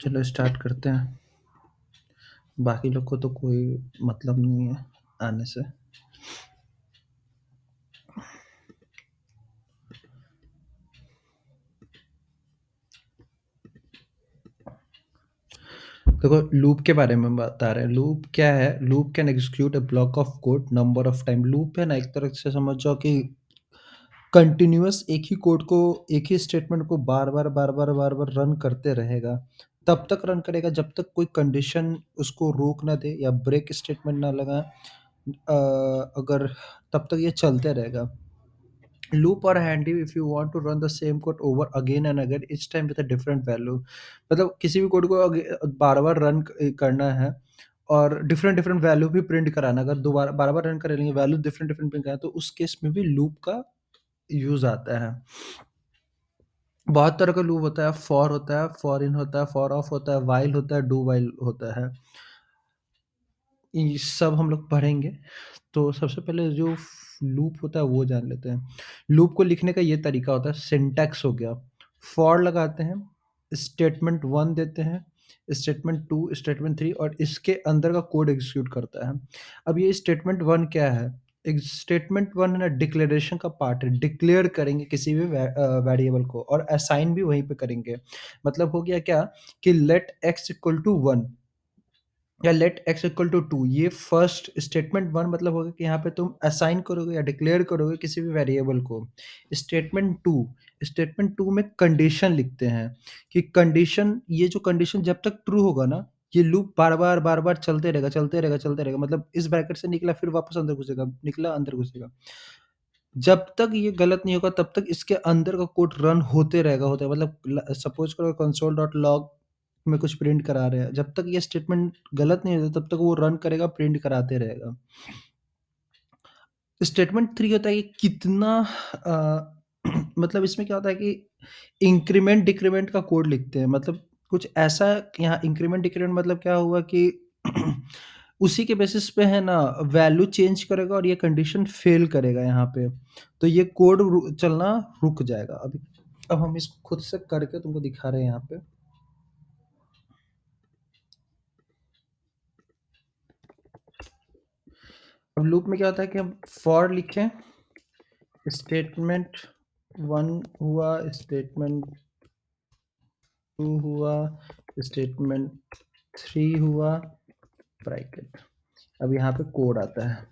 चलो स्टार्ट करते हैं। बाकी लोग को तो कोई मतलब नहीं है आने से। देखो लूप के बारे में बता रहे हैं। लूप क्या है? Loop can execute a block of code number of time. Loop है ना, एक तरह से समझ जाओ कि कंटिन्यूअस एक ही कोड को, एक ही स्टेटमेंट को बार बार रन करते रहेगा। तब तक रन करेगा जब तक कोई कंडीशन उसको रोक ना दे या ब्रेक स्टेटमेंट ना लगा। अगर तब तक ये चलते रहेगा। Loop are handy if you want to run the same code over again and again, each time with a different value। मतलब किसी भी कोड को बार बार रन करना है और डिफरेंट डिफरेंट वैल्यू भी प्रिंट कराना। अगर दोबारा बार बार रन करेंगे, वैल्यू डिफरेंट डिफरेंट प्रिंट कराना, तो उस केस में भी लूप का यूज आता है। बहुत तरह का लूप होता है। फॉर होता है, फॉर इन होता है, फॉर ऑफ होता है, वाइल होता है, डू वाइल होता है। ये सब हम लोग पढ़ेंगे। तो सबसे पहले जो लूप होता है वो जान लेते हैं। लूप को लिखने का ये तरीका होता है। सिंटैक्स हो गया, फॉर लगाते हैं, स्टेटमेंट 1 देते हैं, स्टेटमेंट 2, स्टेटमेंट 3 और इसके अंदर का कोड एग्जीक्यूट करता है। अब ये स्टेटमेंट 1 क्या है? एक स्टेटमेंट 1 है ना, डिक्लेरेशन का पार्ट है। डिक्लेयर करेंगे किसी भी वेरिएबल को और असाइन भी वहीं पे करेंगे। मतलब हो गया क्या कि लेट x इक्वल टू 1 या लेट x इक्वल टू 2। ये फर्स्ट स्टेटमेंट 1 मतलब होगा कि यहाँ पे तुम असाइन करोगे या डिक्लेयर करोगे किसी भी वेरिएबल को। स्टेटमेंट 2 में कंडीशन लिखते हैं कि कंडीशन, ये जो कंडीशन जब तक ट्रू होगा ना, ये लूप बार बार चलते रहेगा, चलते रहेगा, चलते रहेगा। मतलब इस ब्रैकेट से निकला फिर वापस अंदर घुसेगा, निकला अंदर घुसेगा। जब तक ये गलत नहीं होगा तब तक इसके अंदर का कोड रन होते रहेगा, होता है। मतलब सपोज करो कंसोल डॉट लॉग में कुछ प्रिंट करा रहे हैं, जब तक ये स्टेटमेंट गलत नहीं होता तब तक वो रन करेगा, प्रिंट कराते रहेगा। स्टेटमेंट 3 होता है कि कितना मतलब इसमें क्या होता है कि इंक्रीमेंट डिक्रीमेंट का कोड लिखते हैं। मतलब कुछ ऐसा, यहाँ इंक्रीमेंट डिक्रीमेंट मतलब क्या हुआ कि उसी के बेसिस पे है ना वैल्यू चेंज करेगा और ये कंडीशन फेल करेगा यहाँ पे, तो ये कोड चलना रुक जाएगा। अभी अब हम इसको खुद से करके तुमको दिखा रहे हैं यहाँ पे। अब लूप में क्या होता है कि हम फॉर लिखें, स्टेटमेंट 1 हुआ, स्टेटमेंट 2 हुआ, स्टेटमेंट 3 हुआ, ब्रैकेट। अब यहाँ पे कोड आता है।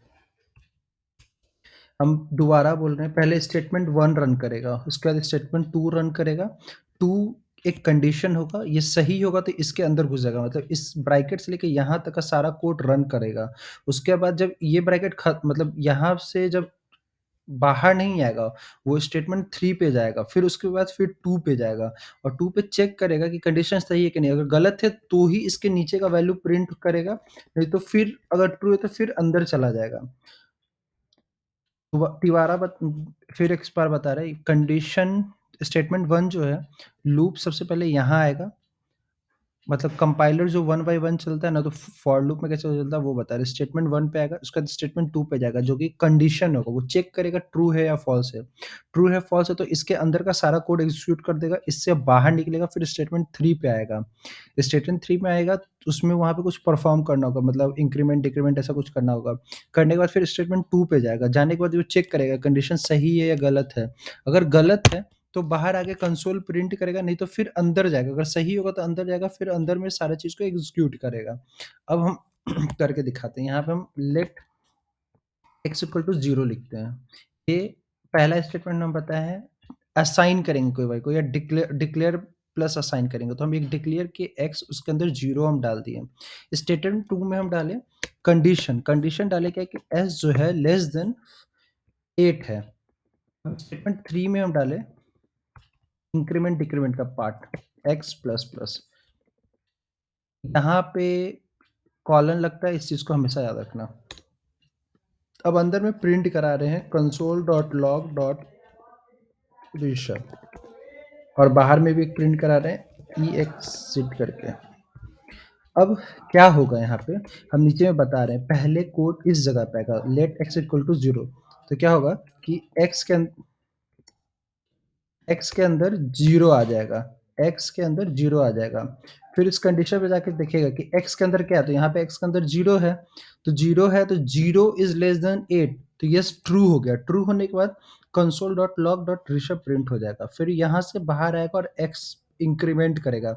हम दोबारा बोल रहे हैं, पहले स्टेटमेंट 1 रन करेगा, उसके बाद स्टेटमेंट 2 रन करेगा। 2 एक कंडीशन होगा, ये सही होगा तो इसके अंदर घुस जाएगा। मतलब इस ब्रैकेट से लेके यहाँ तक का सारा कोड रन करेगा। उसके बाद जब ये ब्रैकेट मतलब यहाँ से जब बाहर नहीं आएगा, वो स्टेटमेंट 3 पे जाएगा, फिर उसके बाद फिर 2 पे जाएगा और 2 पे चेक करेगा कि कंडीशन सही है कि नहीं। अगर गलत है तो ही इसके नीचे का वैल्यू प्रिंट करेगा, नहीं तो फिर अगर ट्रू है तो फिर अंदर चला जाएगा। तिबारा फिर एक बार बता रहे, कंडीशन स्टेटमेंट 1 जो है, लूप सबसे पहले यहाँ आएगा। मतलब कंपाइलर जो 1 बाय 1 चलता है ना, तो फॉर लूप में कैसे चलता है वो बता रहे। स्टेटमेंट 1 पे आएगा, उसका स्टेटमेंट 2 पे जाएगा, जो कि कंडीशन होगा। वो चेक करेगा ट्रू है या फॉल्स है। ट्रू है, फॉल्स है तो इसके अंदर का सारा कोड एग्जीक्यूट कर देगा, इससे बाहर निकलेगा, फिर स्टेटमेंट 3 पे आएगा। स्टेटमेंट 3 में आएगा, उसमें वहाँ पे कुछ परफॉर्म करना होगा, मतलब इंक्रीमेंट डिक्रीमेंट ऐसा कुछ करना होगा। करने के बाद फिर स्टेटमेंट 2 पे जाएगा। जाने के बाद वो चेक करेगा कंडीशन सही है या गलत है। अगर गलत है तो बाहर आके कंसोल प्रिंट करेगा, नहीं तो फिर अंदर जाएगा। अगर सही होगा तो अंदर जाएगा, फिर अंदर में सारा चीज़ को एग्जीक्यूट करेगा। अब हम करके दिखाते हैं। यहाँ पे हम लेट x इक्वल टू 0 लिखते हैं। ये पहला स्टेटमेंट हम बताया है। असाइन करेंगे कोई वैल्यू को या डिक्लेयर डिक्लेयर प्लस असाइन करेंगे, तो हम एक डिक्लेयर के x उसके अंदर 0 हम डाल दिए। स्टेटमेंट 2 में हम डाले कंडीशन। कंडीशन डाले क्या कि s जो है लेस देन 8 है। स्टेटमेंट 3 में हम डाले इंक्रीमेंट डिक्रीमेंट का पार्ट x प्लस प्लस। यहाँ पे कॉलन लगता है, इस चीज़ को हमेशा याद रखना। अब अंदर में प्रिंट करा रहे हैं console dot log dot Rishab, और बाहर में भी एक प्रिंट करा रहे हैं ई एक्सिट करके। अब क्या होगा यहाँ पे, हम नीचे में बता रहे हैं पहले कोड इस जगह पे आएगा, लेट x इक्वल टू 0। तो क्या होगा कि x के अंदर 0 आ जाएगा। x के अंदर 0 आ जाएगा। फिर इस कंडीशन पे जाके देखिएगा कि x के अंदर क्या है, तो यहाँ पे x के अंदर 0 है, तो 0 है तो 0 इज़ लेस देन 8, तो यस ट्रू हो गया। ट्रू होने के बाद console.log.ऋषभ प्रिंट हो जाएगा। फिर यहाँ से बाहर आएगा और x इंक्रीमेंट करेगा।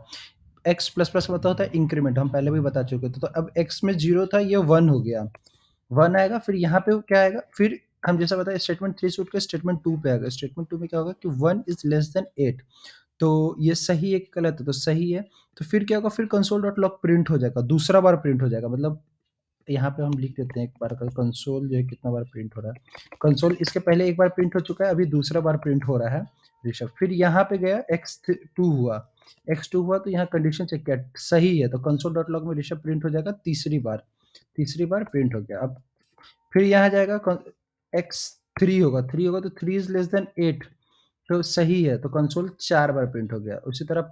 x प्लस प्लस मतलब होता है इंक्रीमेंट, हम पहले भी बता चुके थे। तो अब x में 0 था, ये 1 हो गया। 1 आएगा, फिर यहाँ पे क्या आएगा, फिर हम जैसा बताया स्टेटमेंट 3 से उठ के स्टेटमेंट 2 पे आएगा। स्टेटमेंट 2 में क्या होगा कि 1 इज़ लेस देन 8, तो ये सही है कि गलत है? तो सही है। तो फिर क्या होगा, फिर console.log प्रिंट हो जाएगा, दूसरा बार प्रिंट हो जाएगा। मतलब यहाँ पे हम लिख देते हैं एक बार का कंसोल जो है कितना बार प्रिंट हो रहा है। कंसोल इसके पहले एक बार प्रिंट हो चुका है, अभी दूसरा बार प्रिंट हो रहा है ऋषभ। फिर यहाँ पे गया x2 हुआ, x2 हुआ तो यहाँ कंडीशन चेक किया, सही है, तो console.log में ऋषभ प्रिंट हो जाएगा तीसरी बार प्रिंट हो गया। अब फिर यहाँ जाएगा x3 होगा, 3 होगा तो 3 इज़ लेस देन 8, तो सही है, तो कंसोल 4 बार प्रिंट हो गया। उसी तरह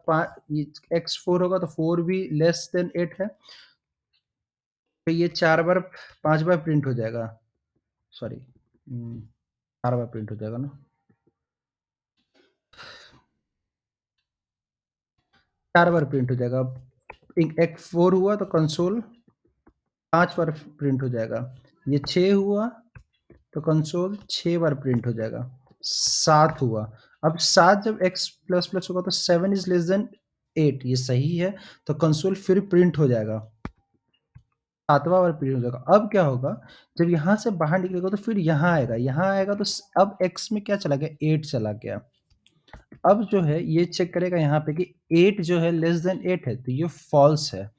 x4 होगा तो 4 भी लेस देन 8 है, तो ये 4 बार 5 बार प्रिंट हो जाएगा। सॉरी 4 बार प्रिंट हो जाएगा ना? 4 बार प्रिंट हो जाएगा। अब x4 हुआ तो कंसोल 5 बार प्रिंट हो जाएगा। ये 6 हुआ तो कंसोल 6 बार प्रिंट हो जाएगा। 7 हुआ, अब 7 जब x प्लस प्लस होगा तो 7 इज़ लेस देन 8, ये सही है, तो कंसोल फिर प्रिंट हो जाएगा। 7वां बार प्रिंट हो जाएगा। अब क्या होगा, जब यहाँ से बाहर निकलेगा तो फिर यहाँ आएगा तो अब x में क्या चला गया, 8 चला गया। अब जो है ये चेक करेगा यहाँ पे कि 8 जो है लेस देन 8 है, तो ये फ़ॉल्स है।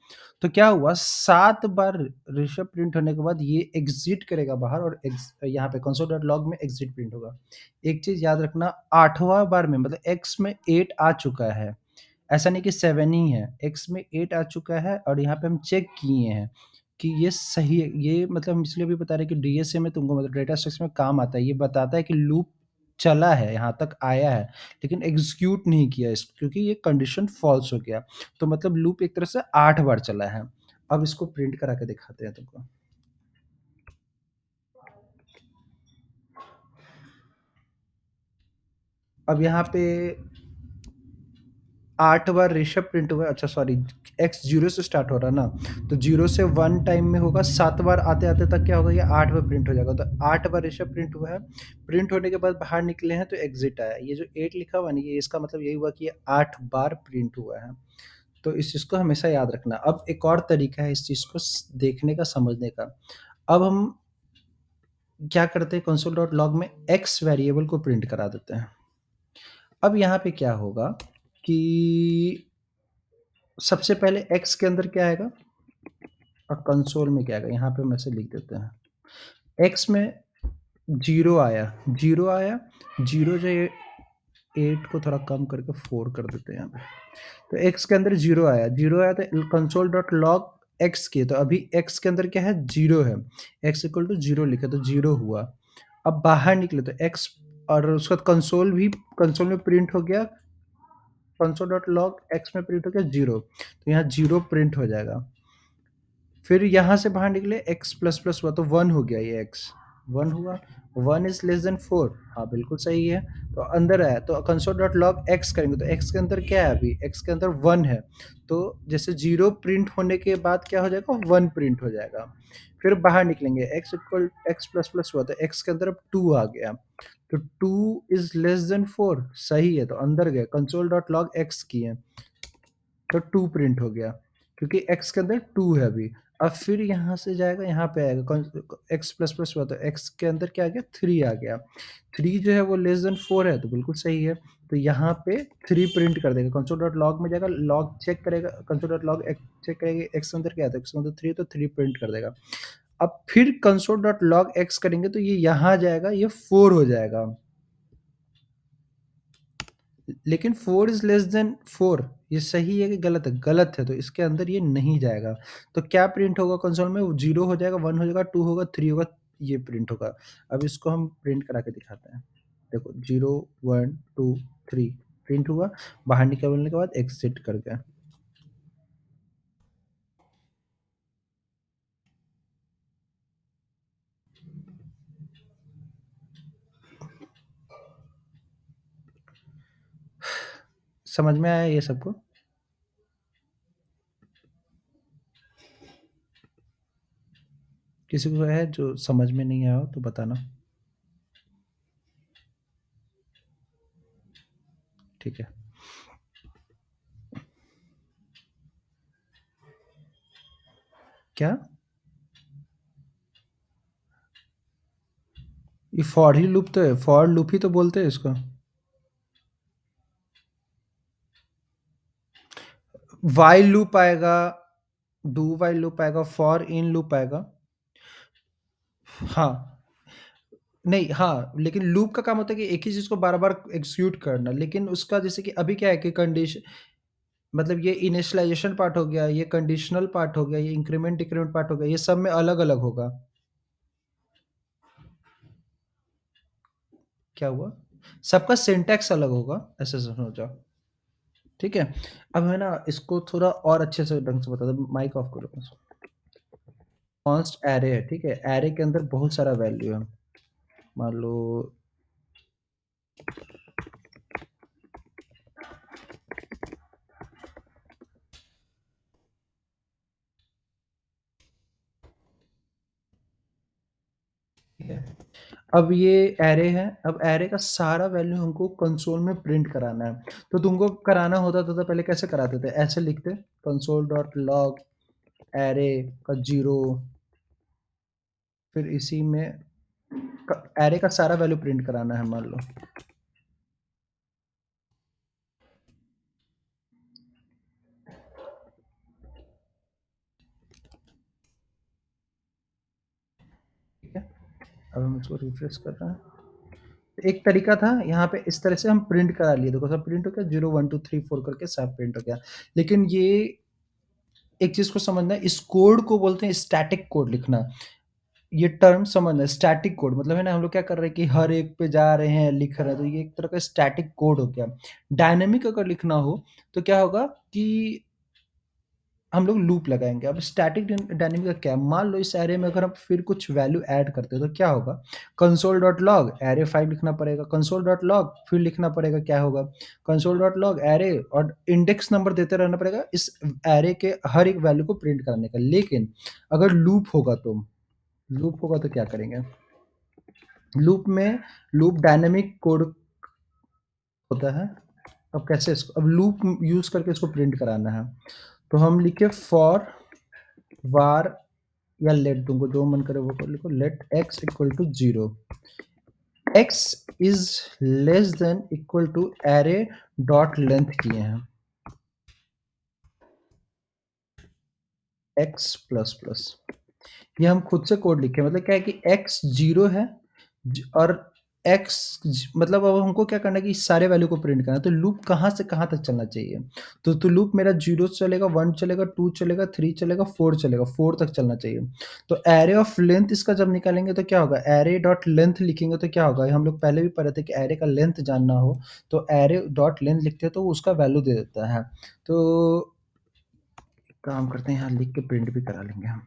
तो क्या हुआ, 7 बार ऋषभ प्रिंट होने के बाद ये एग्ज़िट करेगा बाहर और यहाँ पे console.log में एग्ज़िट प्रिंट होगा। एक चीज़ याद रखना, 8वां बार में मतलब x में 8 आ चुका है, ऐसा नहीं कि 7 ही है, x में 8 आ चुका है और यहाँ पे हम चेक किए हैं कि ये सही है। ये मतलब हम इसलिए भी बता रहे हैं कि डीएसए में तुमको मतलब डेटा स्ट्रक्चर में काम आता है। ये बताता है कि लूप चला है, यहाँ तक आया है, लेकिन एग्ज़ीक्यूट नहीं किया इस क्योंकि ये कंडीशन फ़ॉल्स हो गया। तो मतलब लूप एक तरह से 8 बार चला है। अब इसको प्रिंट करा के दिखाते हैं तुमको। अब यहाँ पे 8 बार ऋषभ प्रिंट हुआ है, अच्छा सॉरी, x 0 से स्टार्ट हो रहा है ना, तो 0 से 1 टाइम में होगा, 7 बार आते-आते तक क्या होगा, ये 8 बार प्रिंट हो जाएगा। तो 8 बार ऋषभ प्रिंट हुआ है, प्रिंट होने के बाद बाहर निकले हैं तो एग्ज़िट आया। ये जो 8 लिखा हुआ है ना, ये इसका मतलब यही हुआ कि ये 8 बार प्रिंट हुआ है। तो इस चीज़ को हमेशा याद रखना। अब एक और तरीका है इस चीज़ को देखने का, समझने का। अब हम क्या करते हैं, console.log में x वेरिएबल को प्रिंट करा देते हैं। अब यहाँ पे क्या होगा कि सबसे पहले x के अंदर क्या आएगा और कंसोल में क्या आएगा, यहाँ पे हम ऐसे लिख देते हैं। x में 0 आया, 0 आया, 0 जो है 8 को थोड़ा कम करके 4 कर देते हैं यहाँ पे। तो x के अंदर 0 आया, 0 आया तो console.log x किए, तो अभी x के अंदर क्या है, 0 है। x इक्वल टू 0 लिखा तो 0 हुआ। अब बाहर निकले तो x और उसका कंसोल में प्रिंट हो गया, console.log x में प्रिंट हो गया 0, तो यहाँ 0 प्रिंट हो जाएगा। फिर यहाँ से बाहर निकले x प्लस प्लस हुआ तो 1 हो गया, ये x 1 हुआ। 1 इज़ लेस देन 4, हाँ बिल्कुल सही है। तो अंदर आया तो console.log x करेंगे तो x के अंदर क्या है, अभी x के अंदर 1 है, तो जैसे 0 प्रिंट होने के बाद क्या हो जाएगा, 1 प्रिंट हो जाएगा। फिर बाहर निकलेंगे, x प्लस प्लस हुआ तो x के अंदर अब 2 आ गया, तो 2 इज़ लेस देन 4, सही है, तो अंदर गए console.log x किए तो 2 प्रिंट हो गया, क्योंकि x के अंदर 2 है अभी। अब फिर यहाँ से जाएगा, यहाँ पे आएगा x प्लस प्लस हुआ तो x के अंदर क्या आ गया, 3 आ गया। 3 जो है वो लेस देन 4 है, तो बिल्कुल सही है। तो यहाँ पे 3 प्रिंट कर देगा, console.log में जाएगा, लॉग चेक करेगा, console.log चेक करेगा x के अंदर क्या है, तो x के अंदर 3 है तो 3 प्रिंट कर देगा। अब फिर console.log x करेंगे तो ये यहाँ जाएगा, ये 4 हो जाएगा। लेकिन 4 इज़ लेस देन 4, ये सही है कि गलत है? गलत है, तो इसके अंदर ये नहीं जाएगा। तो क्या प्रिंट होगा कंसोल में? 0 हो जाएगा, 1 हो जाएगा, 2 होगा, 3 होगा, ये प्रिंट होगा। अब इसको हम प्रिंट करा के दिखाते हैं। देखो 0, 1, 2, 3 प्रिंट हुआ, बाहर निकलने के बाद एग्ज़िट कर गया। समझ में आया ये सबको? किसी को है जो समझ में नहीं आया हो तो बताना। ठीक है। क्या? ये फॉर ही लूप तो है, फॉर लूप ही तो बोलते हैं इसको। व्हाइल लूप आएगा, डू व्हाइल लूप आएगा, फॉर इन लूप आएगा। हाँ, नहीं, हाँ, लेकिन लूप का काम होता है कि एक ही चीज़ को बार-बार एग्ज़ीक्यूट करना, लेकिन उसका जैसे कि अभी क्या है कि मतलब ये इनिशियलाइज़ेशन पार्ट हो गया, ये कंडीशनल पार्ट हो गया, ये इंक्रीमेंट डिक्रीमेंट पार्ट हो गया, ये सब में अलग-अलग होगा। क्या हुआ? सबका सिंटैक्स अलग होगा, ऐसे समझो। ठीक है? अब है ना इसको थोड़ा और अच्छे से ढंग से बता दूँ, माइक ऑफ करो बस। कॉन्स्ट एरे है, ठीक है? एरे के अंदर बहुत सारा वैल्यू है। मान लो ठीक है, अब ये एरे है, अब एरे का सारा वैल्यू हमको कंसोल में प्रिंट कराना है। तो तुमको कराना होता था तो पहले कैसे कराते थे? ऐसे लिखते console.log एरे का 0, फिर इसी में एरे का सारा वैल्यू प्रिंट कराना है मान लो। ठीक है, अब हम इसको रिफ्रेश कर रहे हैं। एक तरीका था यहाँ पे इस तरह से हम प्रिंट करा लिए, देखो सब प्रिंट हो गया, 0 1 2 3 4 करके सब प्रिंट हो गया। लेकिन ये एक चीज़ को समझना है, इस कोड को बोलते हैं स्टैटिक कोड लिखना। ये टर्म समझना, स्टैटिक कोड मतलब है ना, हम लोग क्या कर रहे हैं कि हर एक पे जा रहे हैं, लिख रहे हैं, तो ये एक तरह का स्टैटिक कोड हो गया। डायनामिक अगर लिखना हो तो क्या होगा कि हम लोग लूप लगाएँगे। अब स्टैटिक डायनामिक का क्या है? मान लो इस एरे में अगर हम फिर कुछ वैल्यू ऐड करते हैं तो क्या होगा? console.log एरे 5 लिखना पड़ेगा, console.log फिर लिखना पड़ेगा क्या होगा? console.log एरे और इंडेक्स नंबर देते रहना पड़ेगा इस एरे के हर एक वैल्यू को प्रिंट कराने का। लेकिन अगर लूप होगा तो क्या करेंगे? लूप में लूप डायनामिक कोड होता है। अब कैसे इसको अब लूप यूज़ करके इसको प्रिंट कराना है। तो हम लिखे फॉर var या लेट, तुमको जो मन करे वो कर लिखो, let x equal to 0, x is less than equal to array dot length किए हैं x प्लस प्लस। ये हम खुद से कोड लिखे, मतलब क्या है कि x 0 है और x मतलब अब हमको क्या करना है कि इस सारे वैल्यू को प्रिंट करना है। तो लूप कहाँ से कहाँ तक चलना चाहिए? तो लूप मेरा 0 चलेगा, 1 चलेगा, 2 चलेगा, 3 चलेगा, 4 चलेगा, 4 तक चलना चाहिए। तो एरे ऑफ लेंथ इसका जब निकालेंगे तो क्या होगा? एरे डॉट लेंथ लिखेंगे तो क्या होगा? हम लोग पहले भी पढ़े थे कि एरे का लेंथ जानना हो तो एरे डॉट लेंथ लिखते हैं तो वो उसका वैल्यू दे देता है। तो काम करते हैं, यहाँ लिख के प्रिंट भी करा लेंगे हम।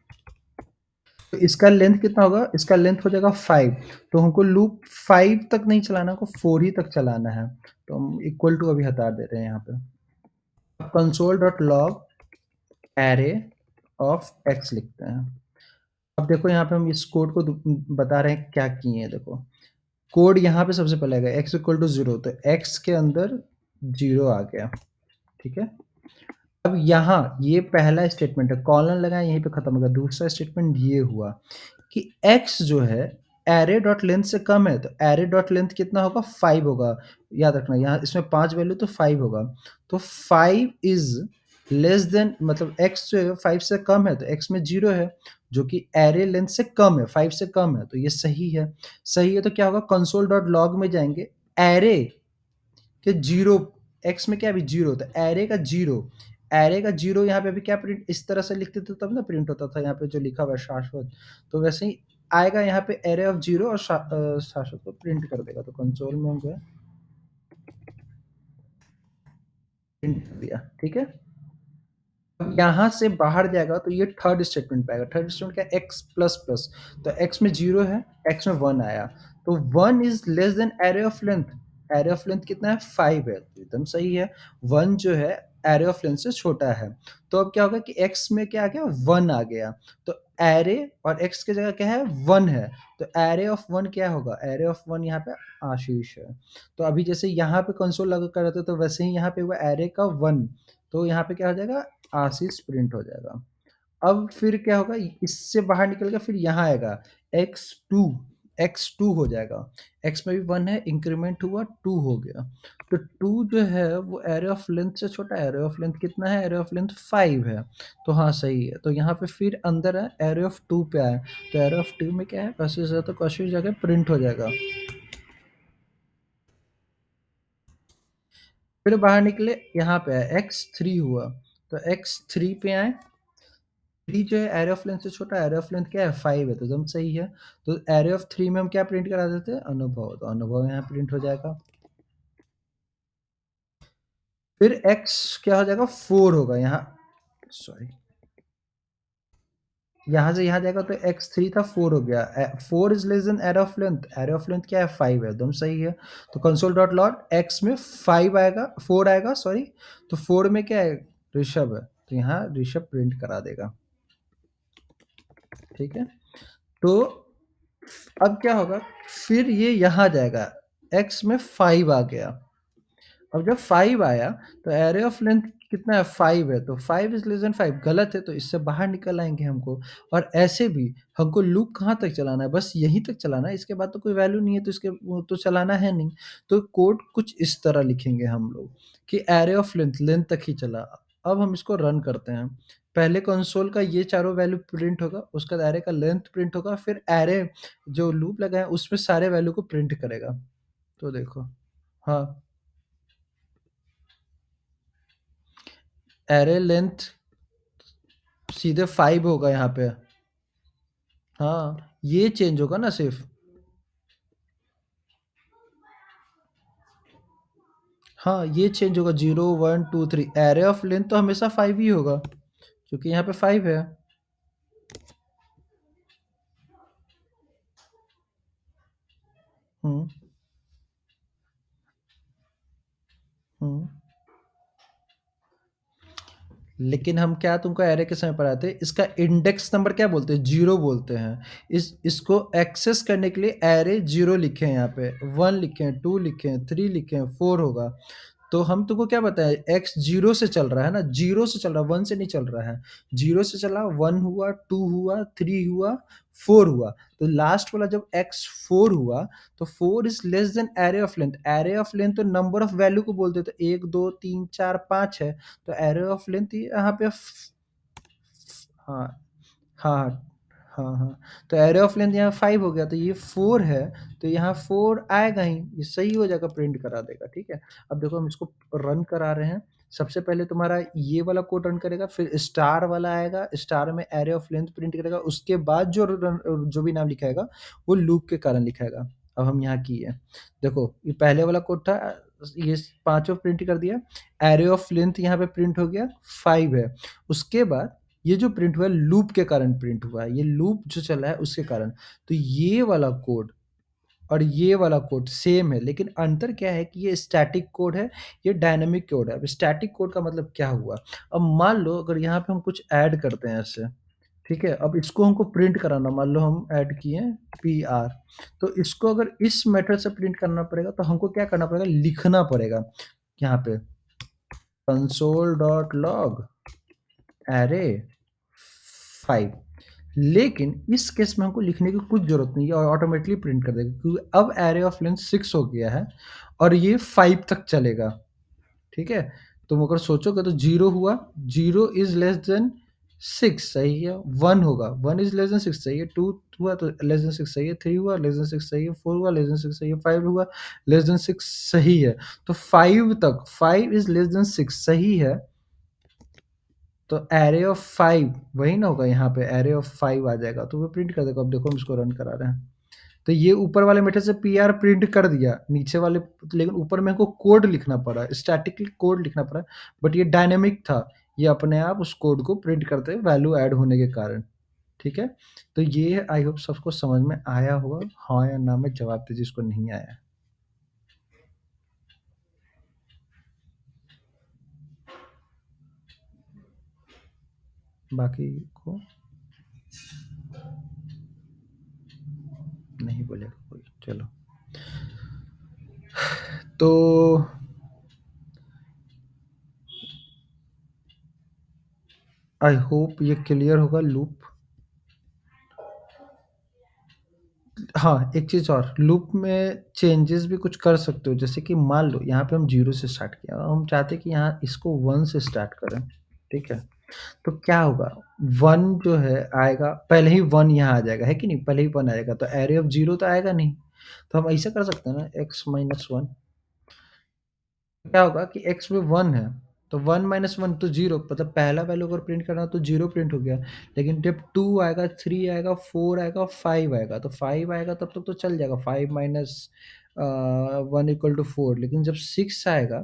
तो इसका लेंथ कितना होगा? इसका लेंथ हो जाएगा 5, तो हमको लूप 5 तक नहीं चलाना, हमको 4 ही तक चलाना है। तो हम इक्वल टू अभी हटा दे रहे हैं यहाँ पे। अब console.log एरे ऑफ x लिखते हैं। अब देखो यहाँ पे हम इस कोड को बता रहे हैं क्या किए हैं। देखो कोड यहाँ पे सबसे पहले आएगा x इक्वल टू 0, तो x के अंदर 0 आ गया। ठीक है, अब यहाँ ये पहला स्टेटमेंट है, कॉलन लगाए यहीं पे खत्म हो गया। दूसरा स्टेटमेंट ये हुआ कि x जो है एरे डॉट लेंथ से कम है, तो एरे डॉट लेंथ कितना होगा? 5 होगा। याद रखना यहाँ इसमें 5 वैल्यू तो 5 होगा। तो 5 इज लेस देन, मतलब x जो है 5 से कम है तो x में 0 है, जो कि एरे लेंथ से कम है, 5 से कम है, तो ये सही है। सही है तो क्या होगा? console.log में जाएंगे, एरे कि 0, x में क्या अभी 0, तो एरे का 0 यहाँ पे अभी क्या प्रिंट इस तरह से लिखते थे तब ना प्रिंट होता था, यहाँ पे जो लिखा हुआ है शाश्वत, तो वैसे ही आएगा यहाँ पे एरे ऑफ 0 और शाश्वत को प्रिंट कर देगा। तो कंसोल में हम गए, प्रिंट कर दिया। ठीक है, अब यहाँ से बाहर जाएगा तो ये थर्ड स्टेटमेंट पे आएगा। थर्ड स्टेटमेंट क्या है? x प्लस प्लस, तो x में 0 है, x में 1 आया, तो 1 is less then array of length, array of length कितना है 5 है, तो एकदम सही है। 1 जो है एरे ऑफ लेंथ से छोटा है। तो अब क्या होगा कि x में क्या आ गया 1 आ गया। तो एरे और x की जगह क्या है 1 है। तो एरे ऑफ 1 क्या होगा? एरे ऑफ 1 यहाँ पे आशीष है। तो अभी जैसे यहाँ पे कंसोल लगा कर रहे थे तो वैसे ही यहाँ पे हुआ एरे का 1। तो यहाँ पे क्या हो जाएगा? आशीष प्रिंट हो जाएगा। अब फिर क्या होगा? इससे बाहर निकल के फिर यहाँ आएगा x2। x2 हो जाएगा। x में भी 1 है, इंक्रीमेंट हुआ 2 हो गया। तो 2 जो है वो एरे ऑफ लेंथ से छोटा है। एरे ऑफ लेंथ कितना है? एरे ऑफ लेंथ 5 है। तो हाँ सही है। तो यहाँ पे फिर अंदर है एरे ऑफ 2 पे आया। तो एरे ऑफ 2 में क्या है? कशिश है, तो कशिश जगह प्रिंट हो जाएगा। फिर बाहर निकले, यहाँ पे आए x3 हुआ। तो x3 पे आए। 3 जो है एरे ऑफ लेंथ से छोटा है। एरे ऑफ लेंथ क्या है 5 है, तो एकदम सही है। तो एरे ऑफ 3 में हम क्या प्रिंट करा देते हैं? अनुभव। तो अनुभव यहाँ प्रिंट हो जाएगा। फिर x क्या हो जाएगा? 4 होगा यहाँ। सॉरी, यहाँ से यहाँ जाएगा तो x3 था 4 हो गया। 4 is less then array of length. Array of length क्या है 5 है, एकदम सही है। तो कंसोल डॉट लॉग x में 5 आएगा, 4 आएगा सॉरी। तो 4 में क्या है? ऋषभ है, तो यहाँ ऋषभ प्रिंट करा देगा। ठीक है। तो अब क्या होगा? फिर ये यहाँ जाएगा, x में 5 आ गया। अब जब 5 आया तो एरे ऑफ लेंथ कितना है 5 है। तो 5 इज लेस देन 5 गलत है, तो इससे बाहर निकल आएंगे हमको। और ऐसे भी हमको लूप कहाँ तक चलाना है? बस यहीं तक चलाना है, इसके बाद तो कोई वैल्यू नहीं है, तो इसके वो तो चलाना है नहीं। तो कोड कुछ इस तरह लिखेंगे हम लोग कि एरे ऑफ लेंथ लेंथ तक ही चला। अब हम इसको रन करते हैं। पहले कंसोल का ये चारों वैल्यू प्रिंट होगा, उसका एरे का लेंथ प्रिंट होगा, फिर एरे जो लूप लगा है उसमें सारे वैल्यू को प्रिंट करेगा। तो देखो, हाँ, एरे लेंथ सीधे 5 होगा यहाँ पे। हाँ, ये चेंज होगा ना सिर्फ। हाँ, ये चेंज होगा 0 1 2 3। एरे ऑफ लेंथ तो हमेशा 5 ही होगा, क्योंकि यहाँ पे 5 है। हम्म। हम्म। लेकिन हम क्या तुमको एरे के समय पढ़ाते हैं, इसका इंडेक्स नंबर क्या बोलते हैं? जीरो बोलते हैं। इसको एक्सेस करने के लिए एरे जीरो लिखे हैं, यहाँ पे 1 लिखे हैं, 2 लिखे हैं, 3 लिखे हैं, 4 होगा। तो हम तुमको क्या बताएं? एक्स जीरो से चल रहा है ना, जीरो से चल रहा है, वन से नहीं चल रहा है। जीरो से चला, 1 हुआ, 2 हुआ, 3 हुआ, 4 हुआ। तो लास्ट वाला जब एक्स 4 हुआ, तो 4 is less then array of length. Array of length तो नंबर ऑफ वैल्यू को बोलते हैं, तो 1 2 3 4 5 है। तो एरे ऑफ लेंथ यहाँ पे हाँ, हाँ, हाँ, हाँ। तो एरे ऑफ लेंथ यहाँ 5 हो गया, तो ये 4 है। तो यहाँ 4 आएगा ही, ये सही हो जाएगा, प्रिंट करा देगा। ठीक है। अब देखो हम इसको रन करा रहे हैं। सबसे पहले तुम्हारा ये वाला कोड रन करेगा, फिर स्टार वाला आएगा, स्टार में एरे ऑफ लेंथ प्रिंट करेगा, उसके बाद जो भी नाम लिखाएगा वो लूप के कारण लिखाएगा। अब हम यहाँ किए, देखो ये पहले वाला कोड था, ये पांचों प्रिंट कर दिया। एरे ऑफ लेंथ यहाँ पे प्रिंट हो गया 5 है। उसके बाद ये जो प्रिंट हुआ है लूप के कारण प्रिंट हुआ है, ये लूप जो चला है उसके कारण। तो ये वाला कोड और ये वाला कोड सेम है, लेकिन अंतर क्या है कि ये स्टैटिक कोड है, ये डायनामिक कोड है। अब स्टैटिक कोड का मतलब क्या हुआ? अब मान लो अगर यहाँ पे हम कुछ ऐड करते हैं ऐसे, ठीक है, अब इसको हमको प्रिंट कराना, मान लो हम ऐड किए पी आर। तो इसको अगर इस मेथड से प्रिंट करना पड़ेगा, तो हमको क्या करना पड़ेगा? लिखना पड़ेगा यहाँ पे कंसोल डॉट लॉग एरे 5। लेकिन इस केस में हमको लिखने की कुछ ज़रूरत नहीं है, और ऑटोमेटिकली प्रिंट कर देगा, क्योंकि अब एरे ऑफ लेंथ 6 हो गया है और ये 5 तक चलेगा। ठीक है। तुम अगर सोचोगे तो 0 हुआ, 0 इज लेस देन 6 सही है। 1 होगा, 1 इज लेस देन 6 सही है। 2 हुआ तो लेस देन 6 सही है। 3 हुआ लेस देन 6 सही है। 4 हुआ लेस देन 6 सही है। 5 हुआ लेस देन 6 सही है। तो 5 तक, 5 इज लेस देन 6 सही है। तो एरे ऑफ 5 वही ना होगा, यहाँ पे एरे ऑफ 5 आ जाएगा, तो वो प्रिंट कर देगा। अब देखो हम इसको रन करा रहे हैं, तो ये ऊपर वाले मेथड से पी आर प्रिंट कर दिया, नीचे वाले, लेकिन ऊपर में हमको कोड लिखना पड़ा, स्टैटिकली कोड लिखना पड़ा। बट ये डायनेमिक था, ये अपने आप उस कोड को प्रिंट करते वैल्यू ऐड होने के कारण। ठीक है। तो ये आई होप सबको समझ में आया होगा। हाँ या ना में जवाब दीजिए जिसको नहीं आया। बाकी को नहीं बोलेगा कोई। चलो, तो आई होप ये क्लियर होगा लूप। हाँ, एक चीज़ और, लूप में चेंजेस भी कुछ कर सकते हो, जैसे कि मान लो यहाँ पे हम 0 से स्टार्ट किया और हम चाहते हैं कि यहाँ इसको 1 से स्टार्ट करें, ठीक है? तो क्या होगा, 1 जो है आएगा, पहले ही 1 यहाँ आ जाएगा, है कि नहीं? पहले ही 1 आएगा, तो एरे ऑफ 0 तो आएगा नहीं। तो हम ऐसा कर सकते हैं ना, x माइनस 1, क्या होगा कि x में 1 है, तो 1 माइनस 1 तो 0, मतलब पहला वैल्यू अगर प्रिंट करना तो 0 प्रिंट हो गया। लेकिन जब 2 आएगा, 3 आएगा, 4 आएगा, 5 आएगा, तो 5 आएगा तब तक तो चल जाएगा, 5 माइनस 1 इक्वल टू 4। लेकिन जब 6 आएगा,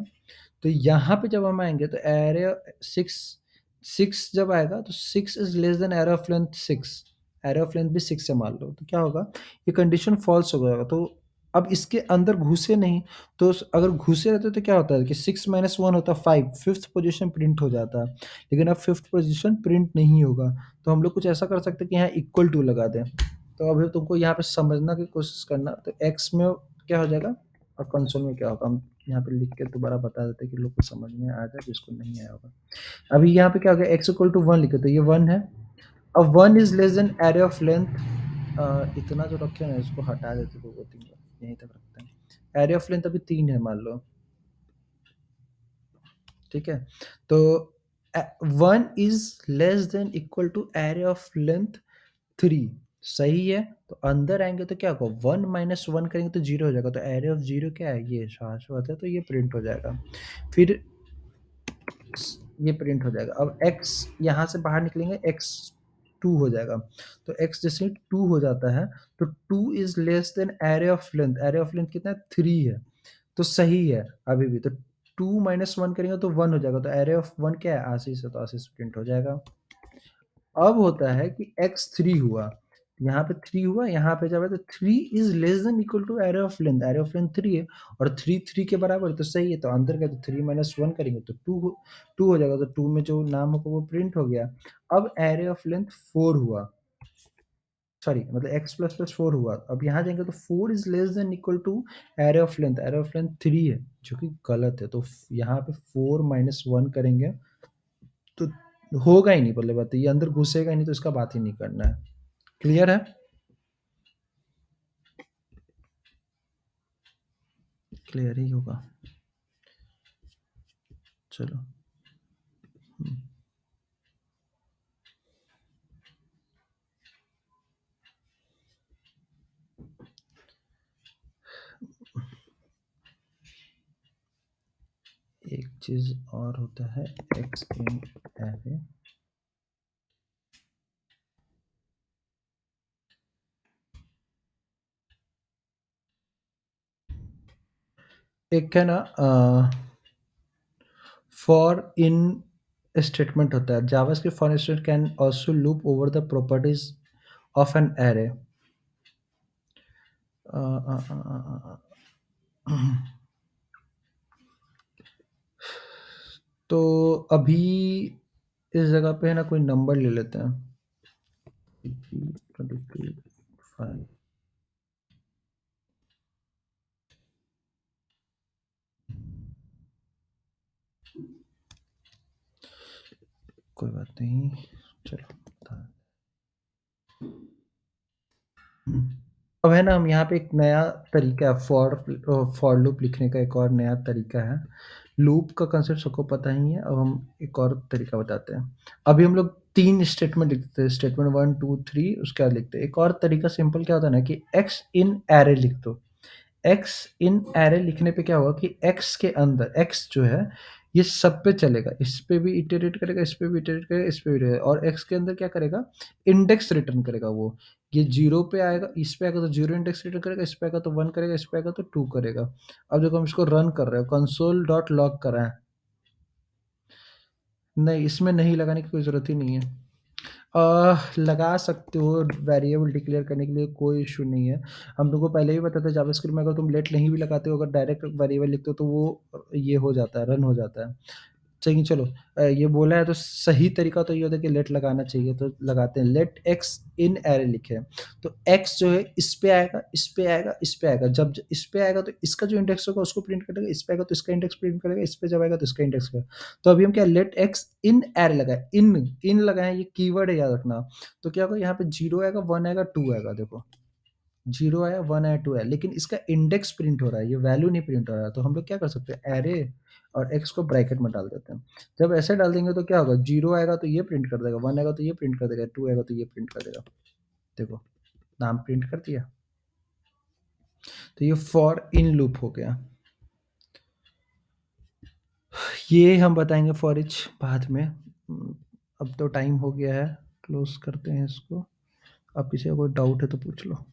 तो यहाँ पे जब हम आएँगे तो एरे 6 6 जब आएगा तो 6 is less then array of length 6, array of length भी 6 है मान लो, तो क्या होगा, ये कंडीशन फ़ॉल्स हो जाएगा। तो अब इसके अंदर घुसे नहीं, तो स अगर घुसे रहते तो क्या होता है कि 6 माइनस 1 होता है 5, 5th पोज़ीशन प्रिंट हो जाता। लेकिन अब 5th पोज़ीशन प्रिंट नहीं होगा, तो हम लोग कुछ ऐसा कर सकते हैं कि यहाँ इक्वल टू लगा दें। तो अभी तुमको यहाँ पे समझना की कोशिश करना, तो x में क्या हो जाएगा और कंसोल में क्या होगा, हम यहाँ पे लिख के दोबारा बता देते हैं कि लोग को समझ में आ जाए, जिसको नहीं आया होगा। अभी यहाँ पे क्या हो गया, x इक्वल टू 1 लिखे, तो ये 1 है। अब 1 is less then array of length, इतना जो रखे हैं ना इसको हटा देते 2 को 3 को, यहीं तक रखते हैं। एरे ऑफ लेंथ अभी 3 है मान लो, ठीक है? तो 1 is less than equal to array of length 3, सही है? तो अंदर आएँगे तो क्या होगा, 1 माइनस 1 करेंगे तो 0 हो जाएगा, तो एरे ऑफ 0 क्या है, ये शाश्वत है, तो ये प्रिंट हो जाएगा। फिर ये प्रिंट हो जाएगा। अब x यहाँ से बाहर निकलेंगे, x 2 हो जाएगा। तो x जैसे ही 2 हो जाता है, तो 2 is less then array of length, array of length कितना है, 3 है, तो सही है अभी भी। तो 2 माइनस 1 करेंगे तो 1 हो जाएगा, तो एरे ऑफ 1 क्या है, आशीष है, तो आशीष प्रिंट हो जाएगा। अब होता है कि x 3 हुआ, यहाँ पे 3 हुआ, यहाँ पे जब है तो 3 is less than equal to array of length 3 है, और 3 3 के बराबर है, तो सही है। तो अंदर का तो 3 माइनस 1 करेंगे तो 2 हो जाएगा, तो 2 में जो नाम होगा वो प्रिंट हो गया। अब एरे ऑफ लेंथ 4 हुआ, सॉरी मतलब x प्लस प्लस 4 हुआ। अब यहाँ जाएँगे तो 4 is less than equal to array of length 3 है, जो कि गलत है। तो यहाँ पे 4 माइनस 1 करेंगे तो होगा ही नहीं, पहले बात तो ये अंदर घुसेगा ही नहीं, तो इसका बात ही नहीं करना है। क्लियर है? क्लियर ही होगा। चलो। हुँ। एक चीज़ और होता है, एक्स इन एरे। एक है ना फॉर इन स्टेटमेंट होता है। JavaScript for instance can also loop over the properties of an array. तो अभी इस जगह पे है ना कोई नंबर ले लेते हैं। 23, 5। कोई बात नहीं, चलो बता। अब है ना, हम यहाँ पे एक नया तरीका है फॉर लूप लिखने का, एक और नया तरीका है। लूप का कंसेप्ट सबको पता ही है, अब हम एक और तरीका बताते हैं। अभी हम लोग 3 स्टेटमेंट लिखते हैं, स्टेटमेंट 1, 2, 3 उसके बाद लिखते हैं। एक और तरीका सिंपल क्या होता है ना कि एक्स इन एरे लिख दो। एक्स इन एरे लिखने पे क्या होगा कि एक्स के अंदर एक्स जो है ये सब पे चलेगा, इस पे भी इटरेट करेगा, इस पे भी इटरेट करेगा, इस पे भी इटरेट, और एक्स के अंदर क्या करेगा, इंडेक्स रिटर्न करेगा वो। ये 0 पे आएगा, इस पे आएगा तो 0 इंडेक्स रिटर्न करेगा, इस पे आएगा तो 1 करेगा, इस पे आएगा तो 2 करेगा। अब देखो हम इसको रन कर रहे हैं, कंसोल डॉट लॉग कर रहे हैं। नहीं, इसमें नहीं लगाने की कोई ज़रूरत ही नहीं है। लगा सकते हो, वेरिएबल डिक्लेयर करने के लिए कोई इश्यू नहीं है। हम तुमको पहले ही बताया था जावास्क्रिप्ट में अगर तुम लेट नहीं भी लगाते हो, अगर डायरेक्ट वेरिएबल लिखते हो तो वो ये हो जाता है, रन हो जाता है। चाहिए चलो ये बोला है तो सही तरीका तो ये होता है कि लेट लगाना चाहिए तो लगाते हैं लेट एक्स इन एरे लिखे हैं। तो एक्स जो है इस पे आएगा, इस पे आएगा, इस पे आएगा। जब इस पे आएगा तो इसका जो इंडेक्स होगा उसको प्रिंट करेगा, इस पे आएगा तो इसका इंडेक्स प्रिंट करेगा, इस पे जब आएगा तो इसका इंडेक्स करेगा। तो अभी हम क्या लेट एक्स इन एरे लगाए, इन लगाए ये कीवर्ड है याद रखना। तो क्या होगा यहाँ पे 0 आएगा, 1 आएगा, 2 आएगा देखो। 0 आया, 1 आया, 2 आया, लेकिन इसका इंडेक्स प्रिंट हो रहा है, ये वैल्यू नहीं प्रिंट हो रहा है। तो हम लोग क्या कर सकते हैं एरे और एक्स को ब्रैकेट में डाल देते हैं। जब ऐसे डाल देंगे तो क्या होगा 0 आएगा तो ये प्रिंट कर देगा, 1 आएगा तो ये प्रिंट कर देगा, 2 आएगा तो ये प्रिंट कर देगा। देखो नाम प्रिंट कर दिया। तो ये फॉर इन लूप हो गया। ये हम बताएंगे फॉर ईच बाद में। अब तो टाइम हो गया है, क्लोज करते हैं इसको। अब किसी का कोई डाउट है तो पूछ लो।